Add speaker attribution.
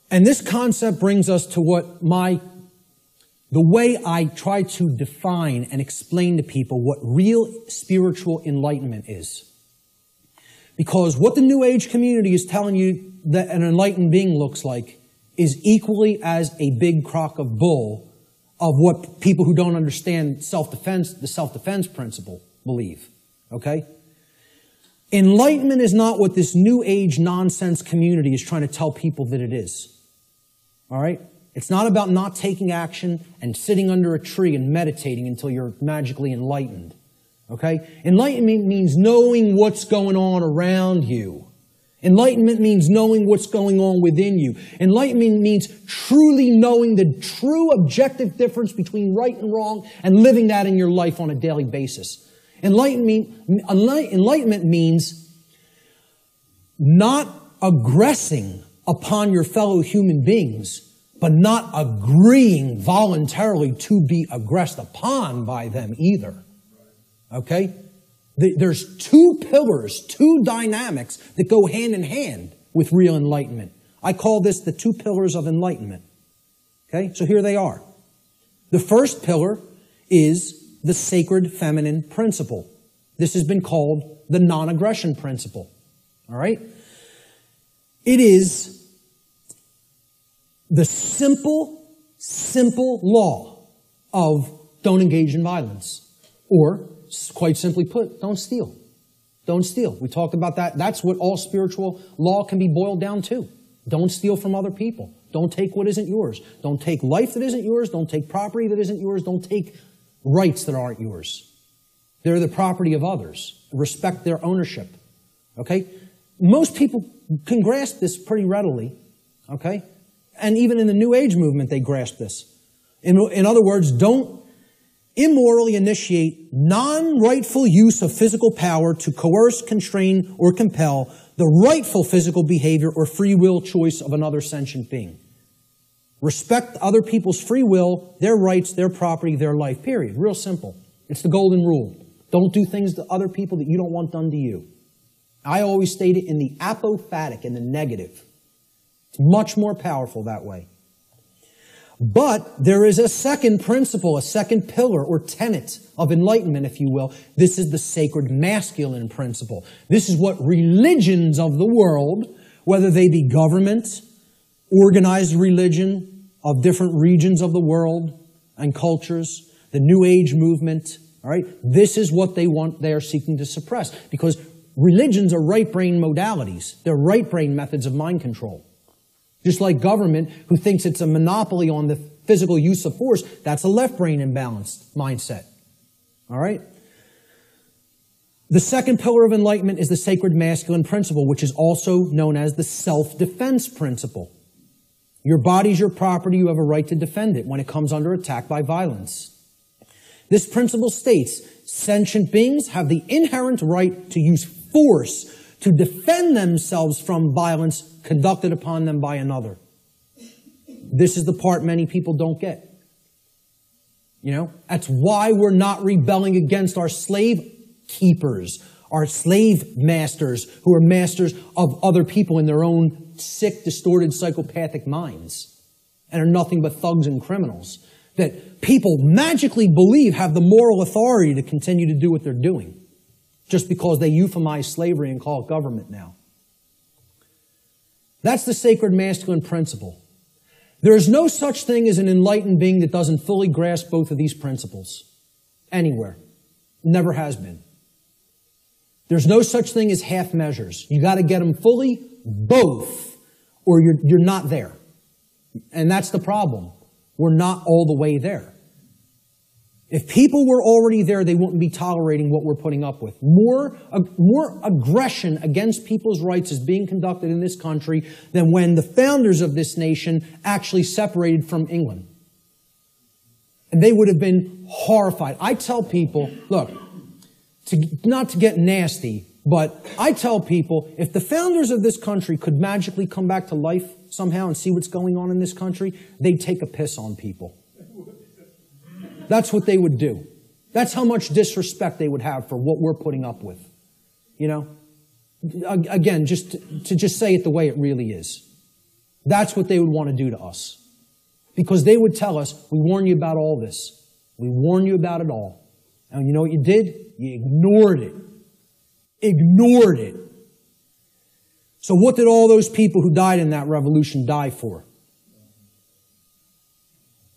Speaker 1: And this concept brings us to the way I try to define and explain to people what real spiritual enlightenment is. Because what the New Age community is telling you that an enlightened being looks like is equally as a big crock of bull of what people who don't understand self-defense, the self-defense principle, believe. Okay? Enlightenment is not what this New Age nonsense community is trying to tell people that it is. All right? It's not about not taking action and sitting under a tree and meditating until you're magically enlightened. Okay? Enlightenment means knowing what's going on around you. Enlightenment means knowing what's going on within you. Enlightenment means truly knowing the true objective difference between right and wrong and living that in your life on a daily basis. Enlightenment means not aggressing upon your fellow human beings, but not agreeing voluntarily to be aggressed upon by them either. Okay? There's two pillars, two dynamics that go hand in hand with real enlightenment. I call this the two pillars of enlightenment. Okay? So here they are. The first pillar is the sacred feminine principle. This has been called the non-aggression principle. All right? It is the simple law of don't engage in violence. Or, quite simply put, don't steal. Don't steal. We talked about that. That's what all spiritual law can be boiled down to. Don't steal from other people. Don't take what isn't yours. Don't take life that isn't yours. Don't take property that isn't yours. Don't take rights that aren't yours. They're the property of others. Respect their ownership. Okay? Most people can grasp this pretty readily. Okay? And even in the New Age movement, they grasp this. In other words, don't immorally initiate non-rightful use of physical power to coerce, constrain, or compel the rightful physical behavior or free will choice of another sentient being. Respect other people's free will, their rights, their property, their life, period. Real simple. It's the golden rule. Don't do things to other people that you don't want done to you. I always state it in the apophatic, in the negative. It's much more powerful that way. But there is a second principle, a second pillar or tenet of enlightenment, if you will. This is the sacred masculine principle. This is what religions of the world, whether they be government, organized religion of different regions of the world and cultures, the New Age movement, all right, this is what they are seeking to suppress. Because religions are right brain modalities. They're right brain methods of mind control. Just like government, who thinks it's a monopoly on the physical use of force, that's a left brain imbalanced mindset. All right? The second pillar of enlightenment is the sacred masculine principle, which is also known as the self-defense principle. Your body's your property. You have a right to defend it when it comes under attack by violence. This principle states, sentient beings have the inherent right to use force to defend themselves from violence conducted upon them by another. This is the part many people don't get. You know, that's why we're not rebelling against our slave keepers, our slave masters who are masters of other people in their own sick, distorted, psychopathic minds and are nothing but thugs and criminals that people magically believe have the moral authority to continue to do what they're doing just because they euphemize slavery and call it government now. That's the sacred masculine principle. There is no such thing as an enlightened being that doesn't fully grasp both of these principles. Anywhere. Never has been. There's no such thing as half measures. You got to get them fully, both, or you're not there. And that's the problem. We're not all the way there. If people were already there, they wouldn't be tolerating what we're putting up with. More aggression against people's rights is being conducted in this country than when the founders of this nation actually separated from England. And they would have been horrified. I tell people, look, not to get nasty, but I tell people, if the founders of this country could magically come back to life somehow and see what's going on in this country, they'd take a piss on people. That's what they would do. That's how much disrespect they would have for what we're putting up with. You know? Again, just to say it the way it really is. That's what they would want to do to us. Because they would tell us, we warn you about all this. We warn you about it all. And you know what you did? You ignored it. Ignored it. So what did all those people who died in that revolution die for?